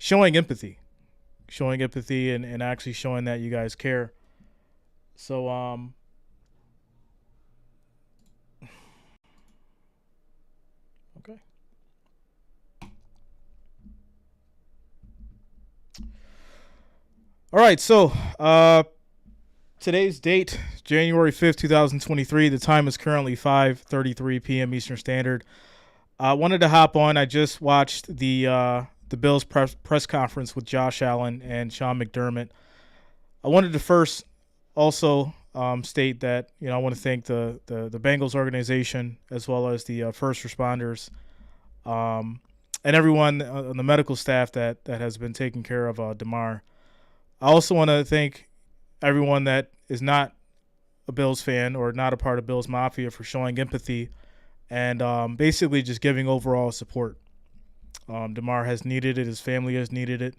showing empathy, and actually showing that you guys care. So okay. All right, so today's date, January 5th, 2023. The time is currently 5:33 p.m. Eastern Standard. I wanted to hop on. I just watched the Bills press conference with Josh Allen and Sean McDermott. I wanted to first also state that I want to thank the Bengals organization as well as the first responders and everyone on the medical staff that has been taking care of Damar. I also want to thank everyone that is not a Bills fan or not a part of Bills Mafia for showing empathy and basically just giving overall support. Damar has needed it. His family has needed it.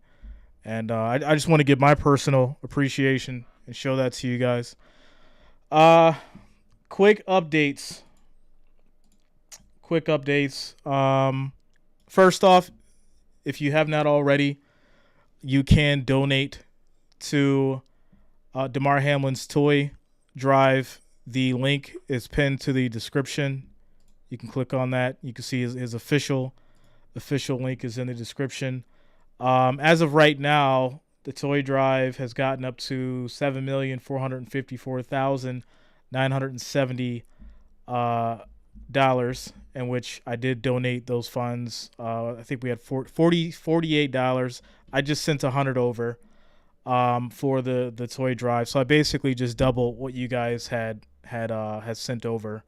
And I just want to give my personal appreciation and show that to you guys. Quick updates. First off, if you have not already, you can donate to Damar Hamlin's toy drive. The link is pinned to the description. You can click on that. You can see his official link is in the description. As of right now, the toy drive has gotten up to $7,454,970 dollars, in which I did donate those funds. I think we had $48. I just sent $100 over for the toy drive, so I basically just double what you guys had sent over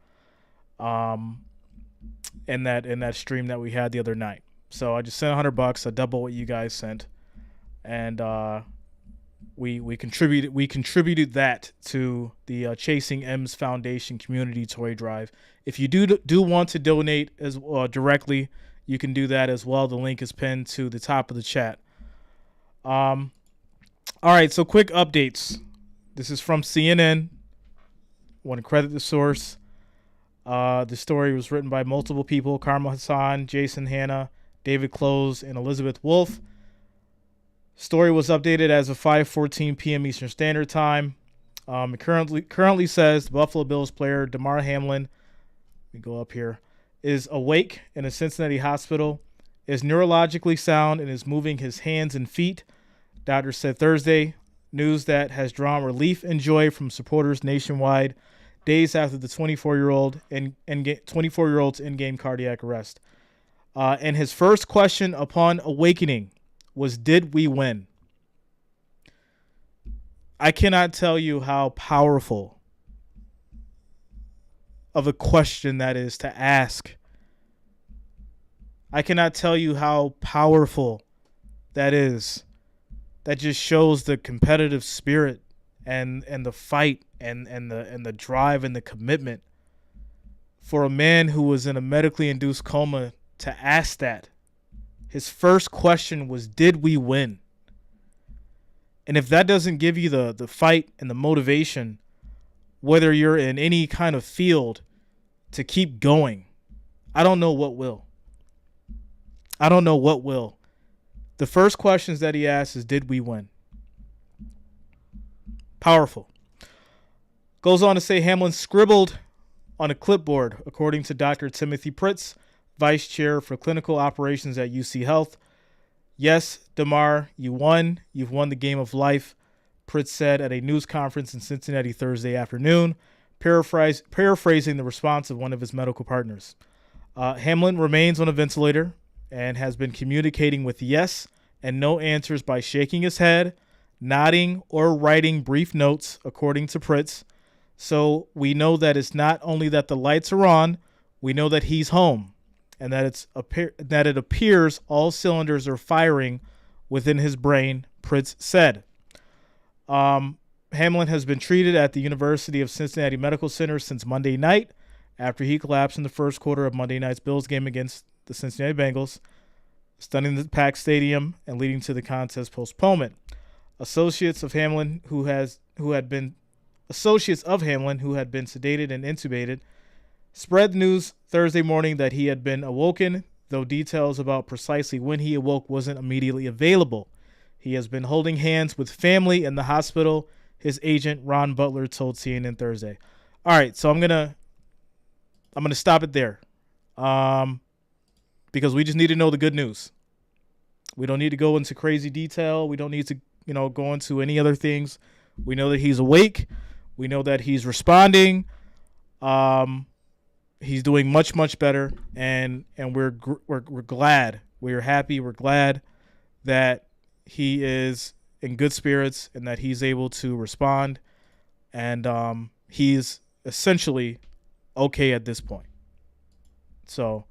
in that stream that we had the other night. So I just sent $100. I double what you guys sent, and we contributed that to the Chasing M's Foundation Community Toy Drive. If you do want to donate as directly, you can do that as well. The link is pinned to the top of the chat. All right, so quick updates. This is from CNN. Want to credit the source. The story was written by multiple people: Karma Hassan, Jason Hanna, David Close, and Elizabeth Wolf. Story was updated as of 5:14 p.m. Eastern Standard Time. It currently says the Buffalo Bills player Damar Hamlin, let me go up here, is awake in a Cincinnati hospital, is neurologically sound, and is moving his hands and feet. Doctors said Thursday. News that has drawn relief and joy from supporters nationwide days after the 24-year-old's in-game cardiac arrest. And his first question upon awakening was, did we win? I cannot tell you how powerful of a question that is to ask. I cannot tell you how powerful that is. That just shows the competitive spirit and the fight and the drive and the commitment for a man who was in a medically induced coma to ask that. His first question was, did we win? And if that doesn't give you the fight and the motivation, whether you're in any kind of field, to keep going, I don't know what will. The first questions that he asked is, did we win? Powerful. Goes on to say Hamlin scribbled on a clipboard, according to Dr. Timothy Pritz, Vice Chair for Clinical Operations at UC Health. Yes, Damar, you won. You've won the game of life, Pritz said at a news conference in Cincinnati Thursday afternoon, paraphrasing the response of one of his medical partners. Hamlin remains on a ventilator and has been communicating with yes and no answers by shaking his head, nodding, or writing brief notes, according to Pritz. So we know that it's not only that the lights are on, we know that he's home, and that it appears all cylinders are firing within his brain, Pritz said. Hamlin has been treated at the University of Cincinnati Medical Center since Monday night after he collapsed in the first quarter of Monday night's Bills game against the Cincinnati Bengals, stunning the packed stadium and leading to the contest postponement. Associates of Hamlin who had been sedated and intubated spread the news Thursday morning that he had been awoken though details about precisely when he awoke wasn't immediately available. He has been holding hands with family in the hospital, his agent Ron Butler told CNN Thursday. All right, so I'm gonna stop it there, because we just need to know the good news. We don't need to go into crazy detail. We don't need to, go into any other things. We know that he's awake. We know that he's responding. He's doing much, much better, and we're glad. We're happy. We're glad that he is in good spirits and that he's able to respond, and he's essentially okay at this point. So,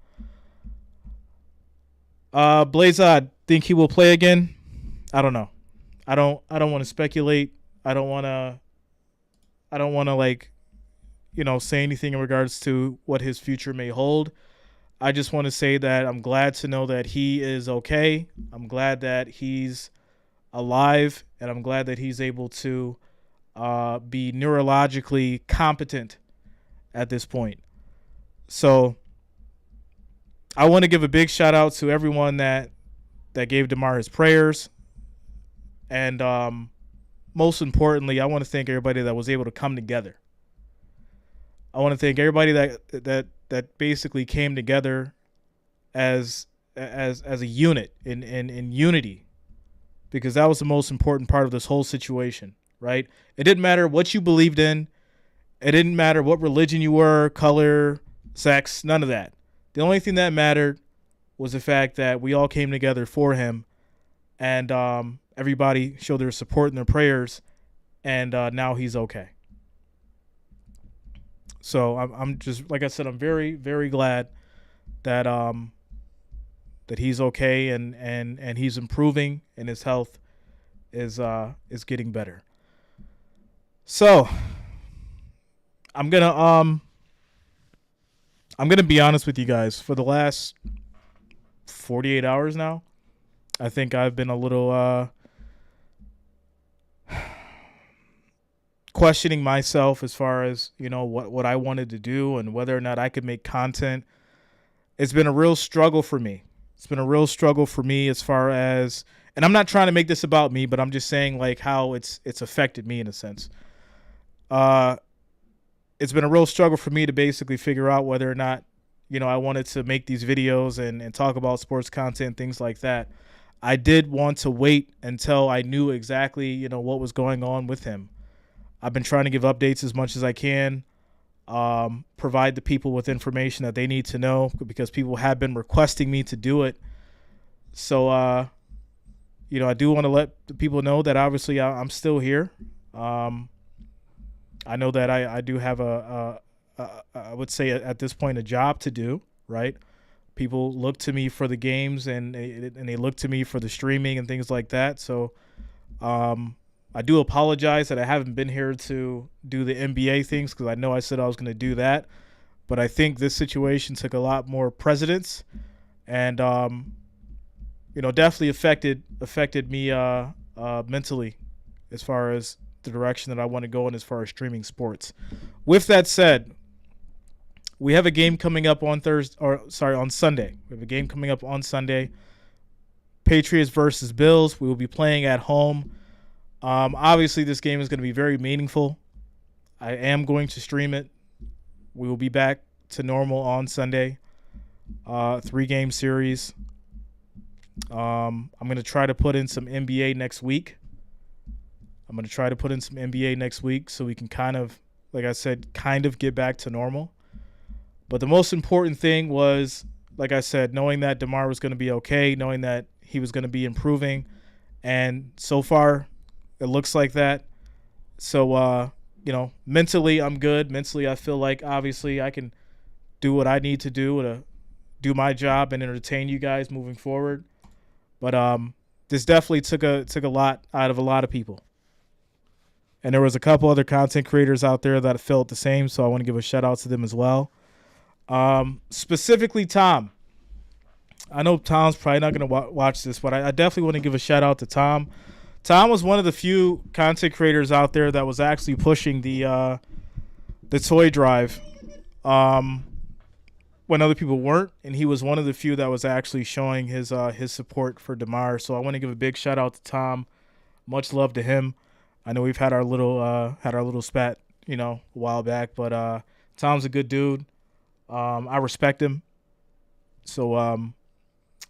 Blaze, think he will play again? I don't know. I don't want to speculate. I don't want to say anything in regards to what his future may hold. I just want to say that I'm glad to know that he is okay. I'm glad that he's alive, and I'm glad that he's able to be neurologically competent at this point. So I want to give a big shout out to everyone that gave Damar his prayers. And most importantly, I want to thank everybody that was able to come together. I want to thank everybody that basically came together as a unit in unity, because that was the most important part of this whole situation, right? It didn't matter what you believed in. It didn't matter what religion you were, color, sex, none of that. The only thing that mattered was the fact that we all came together for him, and everybody showed their support and their prayers, and now he's okay. So I'm just, like I said, I'm very, very glad that that he's okay and he's improving and his health is getting better. So I'm gonna be honest with you guys. For the last 48 hours now, I think I've been a little questioning myself as far as, what I wanted to do and whether or not I could make content. It's been a real struggle for me. It's been a real struggle for me as far as, and I'm not trying to make this about me, but I'm just saying like how it's affected me in a sense. It's been a real struggle for me to basically figure out whether or not, I wanted to make these videos and talk about sports content, things like that. I did want to wait until I knew exactly, what was going on with him. I've been trying to give updates as much as I can, provide the people with information that they need to know, because people have been requesting me to do it. So, I do want to let the people know that obviously I'm still here. I know that I do have I would say at this point, a job to do, right? People look to me for the games and they look to me for the streaming and things like that. So, I do apologize that I haven't been here to do the NBA things, because I know I said I was going to do that. But I think this situation took a lot more precedence and, definitely affected me mentally as far as the direction that I want to go in as far as streaming sports. With that said, we have a game coming up on Sunday. We have a game coming up on Sunday. Patriots versus Bills. We will be playing at home. Obviously, this game is going to be very meaningful. I am going to stream it. We will be back to normal on Sunday. 3-game series. I'm going to try to put in some NBA next week. So we can kind of, like I said, get back to normal. But the most important thing was, like I said, knowing that Damar was going to be okay, knowing that he was going to be improving. And so far, it looks like that. So, mentally, I'm good. Mentally, I feel like, obviously, I can do what I need to do my job and entertain you guys moving forward. But this definitely took a lot out of a lot of people. And there was a couple other content creators out there that felt the same, so I want to give a shout-out to them as well. Specifically, Tom. I know Tom's probably not going to watch this, but I definitely want to give a shout-out to Tom. Tom was one of the few content creators out there that was actually pushing the toy drive. when other people weren't, and he was one of the few that was actually showing his support for Damar. So I want to give a big shout out to Tom. Much love to him. I know we've had our little spat, a while back, but Tom's a good dude. I respect him. So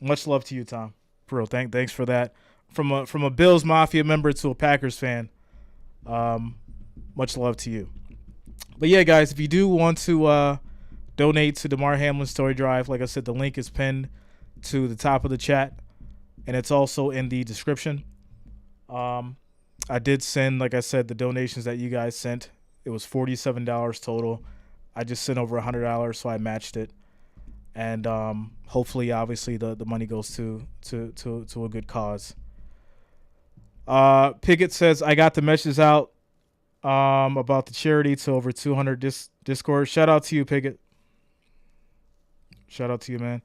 much love to you, Tom. For real, thanks for that. From a Bills Mafia member to a Packers fan, much love to you. But yeah, guys, if you do want to donate to Damar Hamlin's Story Drive, like I said, the link is pinned to the top of the chat, and it's also in the description. I did send, like I said, the donations that you guys sent. It was $47 total. I just sent over $100, so I matched it. And hopefully, obviously, the money goes to a good cause. Pickett says, I got the messages out about the charity to over 200 Discord. Shout out to you, Pickett. Shout out to you, man.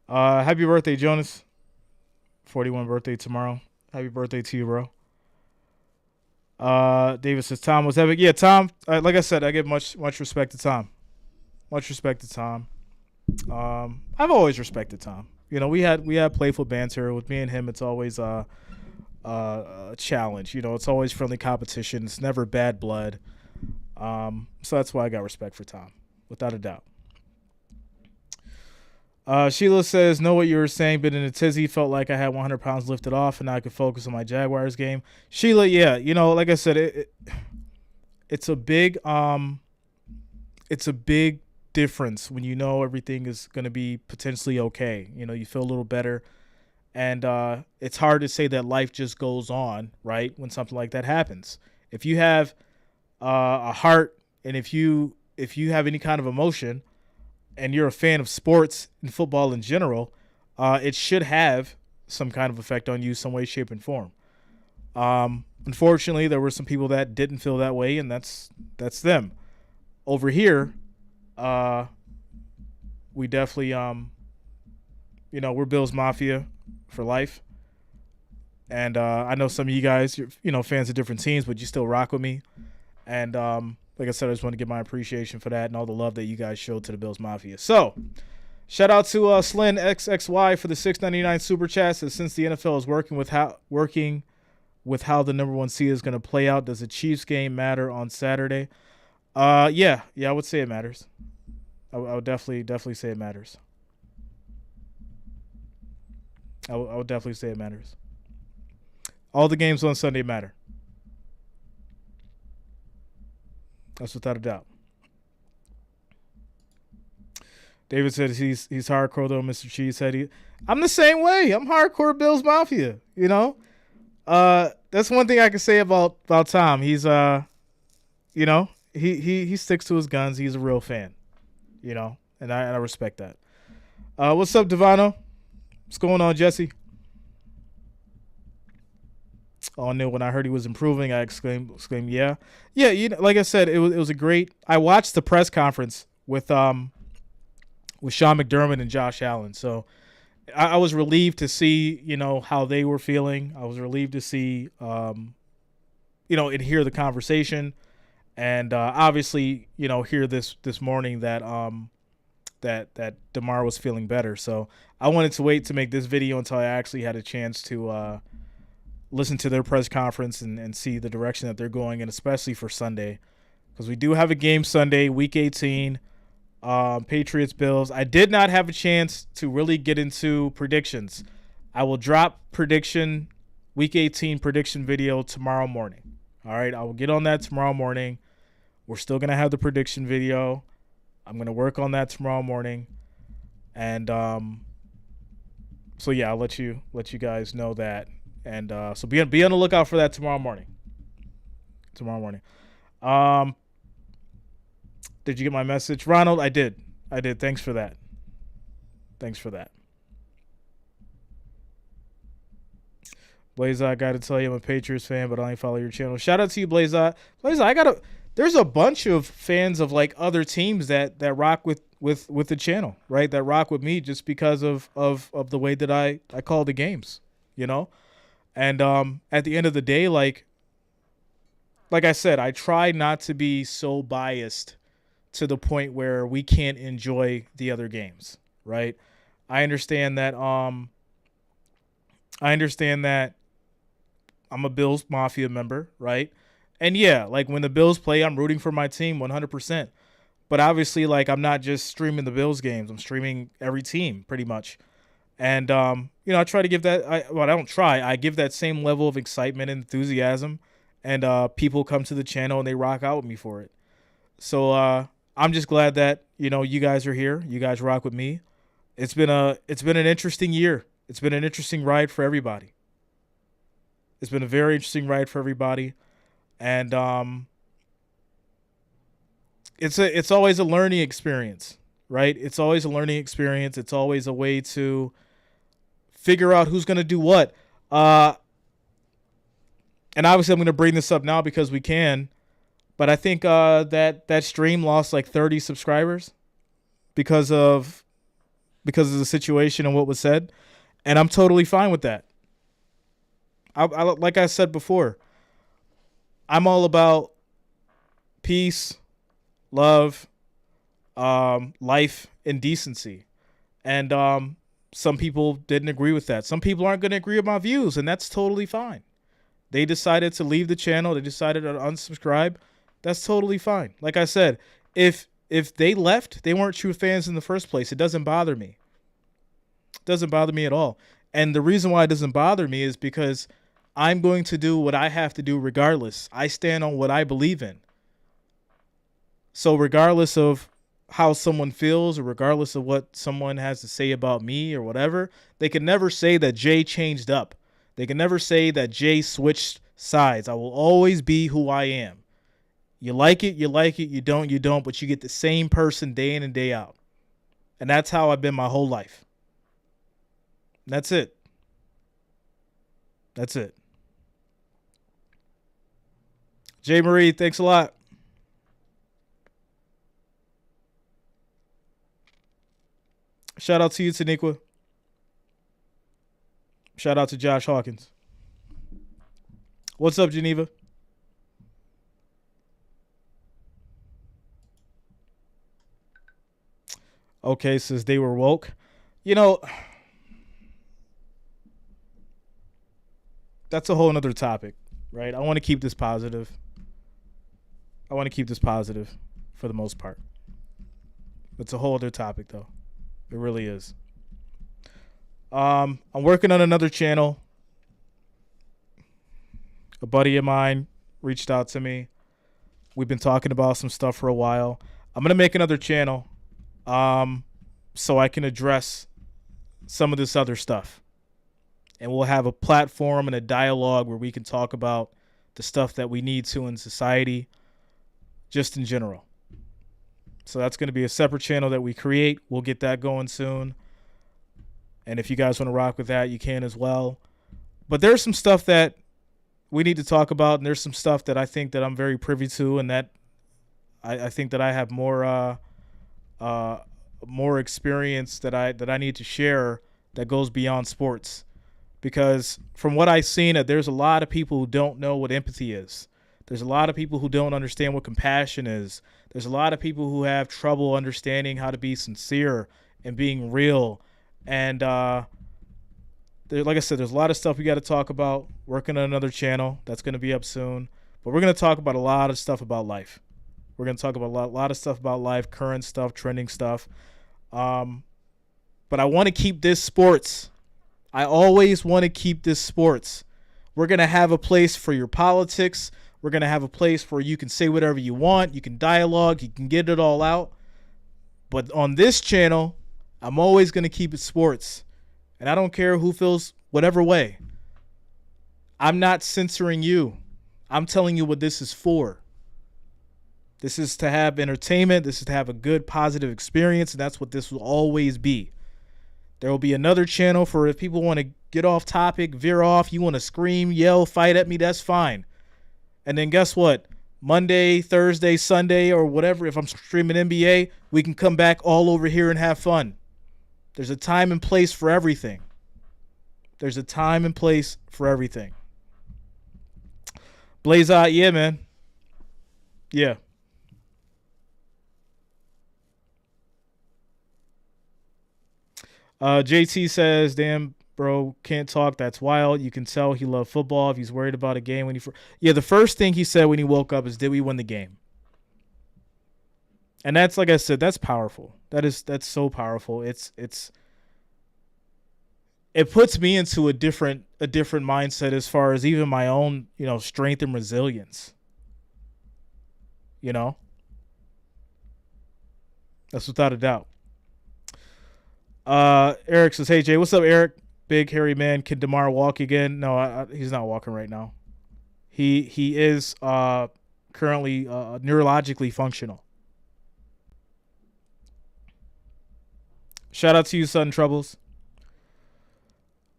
Happy birthday, Jonas. 41 birthday tomorrow. Happy birthday to you, bro. David says, Tom was epic. Yeah, Tom, like I said, I give much respect to Tom. Much respect to Tom. I've always respected Tom. We had playful banter with me and him. It's always a challenge. It's always friendly competition. It's never bad blood. So that's why I got respect for Tom, without a doubt. Sheila says, know what you were saying, been in a tizzy, felt like I had 100 pounds lifted off and now I could focus on my Jaguars game. Sheila, yeah, like I said, it's a big difference when everything is going to be potentially okay. You feel a little better, and it's hard to say that life just goes on, right, when something like that happens. If you have a heart, and if you have any kind of emotion, and you're a fan of sports and football in general, it should have some kind of effect on you, some way, shape, and form. Unfortunately, there were some people that didn't feel that way, and that's them. Over here, we definitely, we're Bills Mafia for life. And I know some of you guys, you're, fans of different teams, but you still rock with me. And like I said, I just want to give my appreciation for that and all the love that you guys showed to the Bills Mafia. So, shout out to Slin XXY for the $6.99 super chat. Says, since the NFL is working with how the number one seed is going to play out, does the Chiefs game matter on Saturday? Yeah, I would say it matters. I would definitely say it matters. I would definitely say it matters. All the games on Sunday matter. That's without a doubt. David said he's hardcore though. Mr. Cheese said I'm the same way. I'm hardcore Bills Mafia. That's one thing I can say about Tom. He's he sticks to his guns. He's a real fan. And I respect that. What's up, Devano? What's going on, Jesse? Oh no! When I heard he was improving, I exclaimed, yeah. Like I said, it was a great. I watched the press conference with Sean McDermott and Josh Allen, so I was relieved to see how they were feeling. I was relieved to see and hear the conversation, and obviously hear this morning that that Damar was feeling better. So I wanted to wait to make this video until I actually had a chance to listen to their press conference and see the direction that they're going in, especially for Sunday, because we do have a game Sunday, Week 18, Patriots Bills. I did not have a chance to really get into predictions. I will drop Week 18 prediction video tomorrow morning. All right, I will get on that tomorrow morning. We're still gonna have the prediction video. I'm gonna work on that tomorrow morning, and so yeah, I'll let you guys know that. And so be on the lookout for that tomorrow morning. Did you get my message, Ronald? I did. Thanks for that. Blaze, I got to tell you, I'm a Patriots fan, but I only follow your channel. Shout out to you, Blaze. There's a bunch of fans of like other teams that rock with the channel, right? That rock with me just because of the way that I call the games, And at the end of the day, like I said, I try not to be so biased to the point where we can't enjoy the other games, right? I understand that I understand that I'm a Bills Mafia member, right? And yeah, like when the Bills play, I'm rooting for my team 100%. But obviously, like I'm not just streaming the Bills games. I'm streaming every team pretty much. And I try to give that. I don't try. I give that same level of excitement and enthusiasm, and people come to the channel and they rock out with me for it. So I'm just glad that you guys are here. You guys rock with me. It's been an interesting year. It's been an interesting ride for everybody. It's been a very interesting ride for everybody, and it's always a learning experience, right? It's always a learning experience. It's always a way to figure out who's going to do what. And obviously I'm going to bring this up now because we can, but I think that stream lost like 30 subscribers because of the situation and what was said, and I'm totally fine with that. I like I said before, I'm all about peace, love, life, and decency. And some people didn't agree with that. Some people aren't going to agree with my views, and that's totally fine. They decided to leave the channel. They decided to unsubscribe. That's totally fine. Like I said, if they left, they weren't true fans in the first place. It doesn't bother me. It doesn't bother me at all. And the reason why it doesn't bother me is because I'm going to do what I have to do regardless. I stand on what I believe in. So regardless of how someone feels or regardless of what someone has to say about me or whatever, they can never say that Jay changed up. They can never say that Jay switched sides. I will always be who I am. You like it, you like it. You don't, but you get the same person day in and day out. And that's how I've been my whole life. That's it. That's it. Jay Marie, thanks a lot. Shout out to you, Taniqua. Shout out to Josh Hawkins. What's up, Geneva? Okay, says they were woke. That's a whole nother topic, right? I want to keep this positive. For the most part. It's a whole other topic, though. It really is. I'm working on another channel. A buddy of mine reached out to me. We've been talking about some stuff for a while. I'm going to make another channel so I can address some of this other stuff. And we'll have a platform and a dialogue where we can talk about the stuff that we need to in society, just in general. So that's going to be a separate channel that we create. We'll get that going soon. And if you guys want to rock with that, you can as well. But there's some stuff that we need to talk about, and there's some stuff that I think that I'm very privy to, and that I think that I have more experience that I need to share that goes beyond sports. Because from what I've seen, there's a lot of people who don't know what empathy is. There's a lot of people who don't understand what compassion is. There's a lot of people who have trouble understanding how to be sincere and being real. And like I said, there's a lot of stuff we got to talk about. Working on another channel that's going to be up soon. But we're going to talk about a lot of stuff about life. We're going to talk about a lot of stuff about life, current stuff, trending stuff. But I want to keep this sports. I always want to keep this sports. We're going to have a place for your politics. We're going to have a place where you can say whatever you want. You can dialogue. You can get it all out. But on this channel, I'm always going to keep it sports. And I don't care who feels whatever way. I'm not censoring you. I'm telling you what this is for. This is to have entertainment. This is to have a good, positive experience. And that's what this will always be. There will be another channel for if people want to get off topic, veer off, you want to scream, yell, fight at me, that's fine. And then guess what? Monday, Thursday, Sunday, or whatever, if I'm streaming NBA, we can come back all over here and have fun. There's a time and place for everything. There's a time and place for everything. Blaze out, yeah, man. Yeah. JT says, "Damn, bro, can't talk. That's wild. You can tell he loved football. If he's worried about a game when the first thing he said when he woke up is, did we win the game?" And that's, like I said, that's powerful. That's so powerful. It puts me into a different mindset as far as even my own, strength and resilience. That's without a doubt. Eric says, "Hey Jay, what's up, Eric? Big hairy man. Can Damar walk again?" No, he's not walking right now. He is currently neurologically functional. Shout out to you, Sudden Troubles.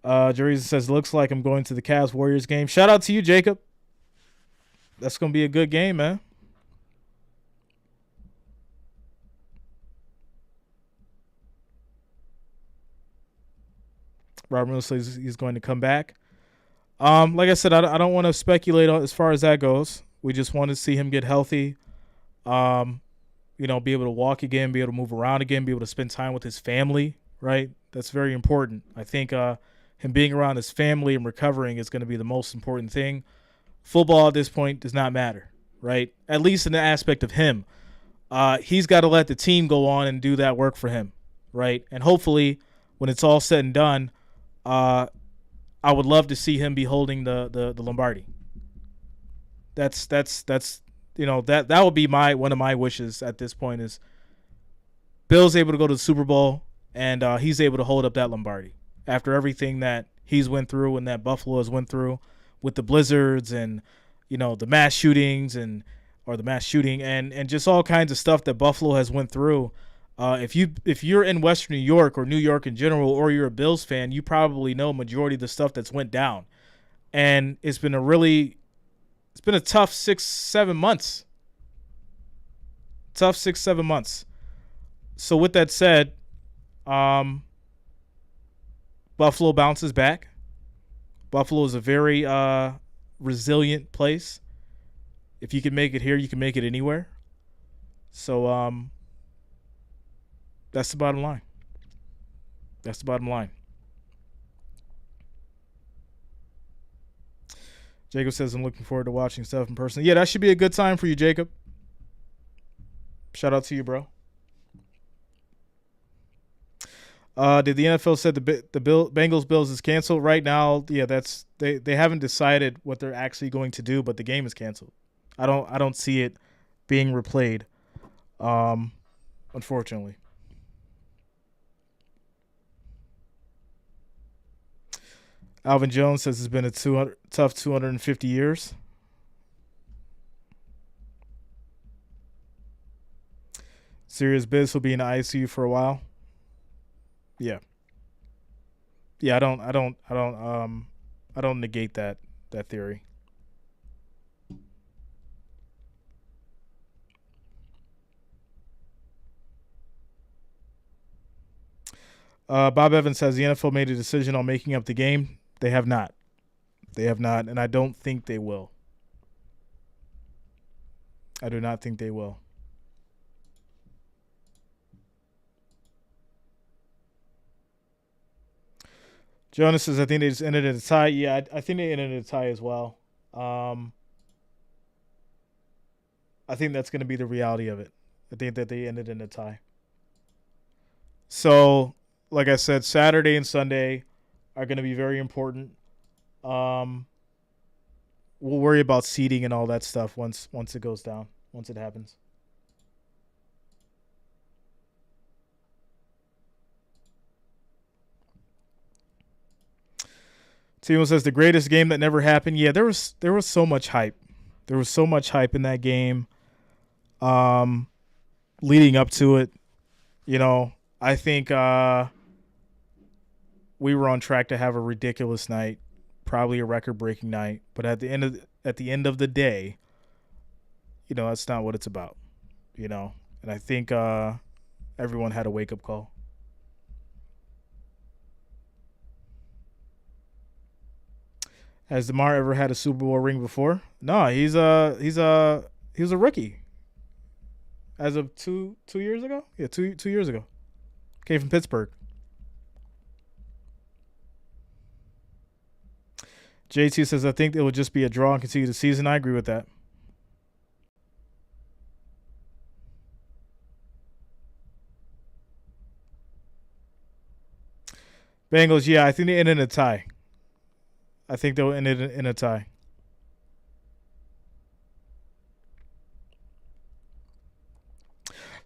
Jerry says, "Looks like I'm going to the Cavs Warriors game." Shout out to you, Jacob. That's gonna be a good game, man. Robert Miller says he's going to come back. Like I said, I don't want to speculate as far as that goes. We just want to see him get healthy. Be able to walk again, be able to move around again, be able to spend time with his family, right? That's very important. I think him being around his family and recovering is going to be the most important thing. Football at this point does not matter, right? At least in the aspect of him. He's got to let the team go on and do that work for him, right? And hopefully when it's all said and done, I would love to see him be holding the Lombardi. That would be one of my wishes at this point is Bill's able to go to the Super Bowl and he's able to hold up that Lombardi after everything that he's went through and that Buffalo has went through with the blizzards and the mass shootings and just all kinds of stuff that Buffalo has went through. If you're in Western New York or New York in general, or you're a Bills fan, you probably know majority of the stuff that's went down, and it's been a tough 6-7 months. Tough 6-7 months. So with that said, Buffalo bounces back. Buffalo is a very resilient place. If you can make it here, you can make it anywhere. So that's the bottom line. That's the bottom line. Jacob says, "I'm looking forward to watching stuff in person." Yeah, that should be a good time for you, Jacob. Shout out to you, bro. Did the NFL said the Bengals Bills is canceled right now? Yeah, they haven't decided what they're actually going to do, but the game is canceled. I don't see it being replayed. Unfortunately. Alvin Jones says it's been a tough 250 years. Serious Biz will be in the ICU for a while. Yeah. Yeah, I don't negate that theory. Bob Evans says the NFL made a decision on making up the game. They have not. And I don't think they will. I do not think they will. Jonas says, I think they just ended in a tie. Yeah, I think they ended in a tie as well. I think that's going to be the reality of it. I think that they ended in a tie. So, like I said, Saturday and Sunday are going to be very important. We'll worry about seeding and all that stuff once it goes down, once it happens. Timo says the greatest game that never happened. Yeah, there was so much hype. There was so much hype in that game. Leading up to it, I think we were on track to have a ridiculous night, probably a record-breaking night. But at the end of the day, that's not what it's about. And I think everyone had a wake-up call. Has Damar ever had a Super Bowl ring before? No, he was a rookie. As of two years ago? Yeah, two years ago. Came from Pittsburgh. JT says, I think it will just be a draw and continue the season. I agree with that. Bengals, yeah, I think they end in a tie. I think they'll end it in a tie.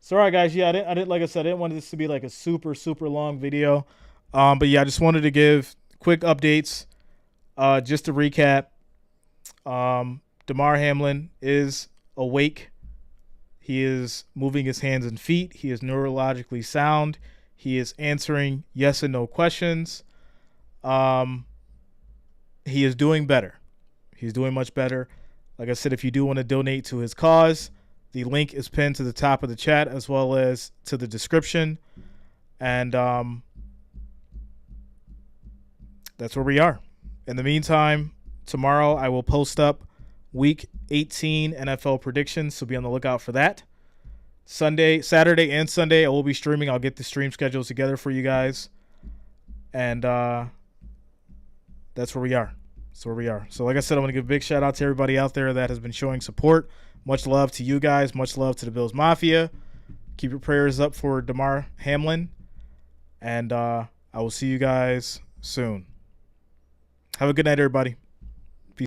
So, all right, guys. Yeah, I didn't like I said, I didn't want this to be like a super, super long video. But yeah, I just wanted to give quick updates. Just to recap, Damar Hamlin is awake. He is moving his hands and feet. He is neurologically sound. He is answering yes and no questions. He is doing better. He's doing much better. Like I said, if you do want to donate to his cause, the link is pinned to the top of the chat as well as to the description. And that's where we are. In the meantime, tomorrow I will post up Week 18 NFL predictions, so be on the lookout for that. Saturday, and Sunday, I will be streaming. I'll get the stream schedules together for you guys. And that's where we are. So like I said, I want to give a big shout out to everybody out there that has been showing support. Much love to you guys. Much love to the Bills Mafia. Keep your prayers up for Damar Hamlin. And I will see you guys soon. Have a good night, everybody.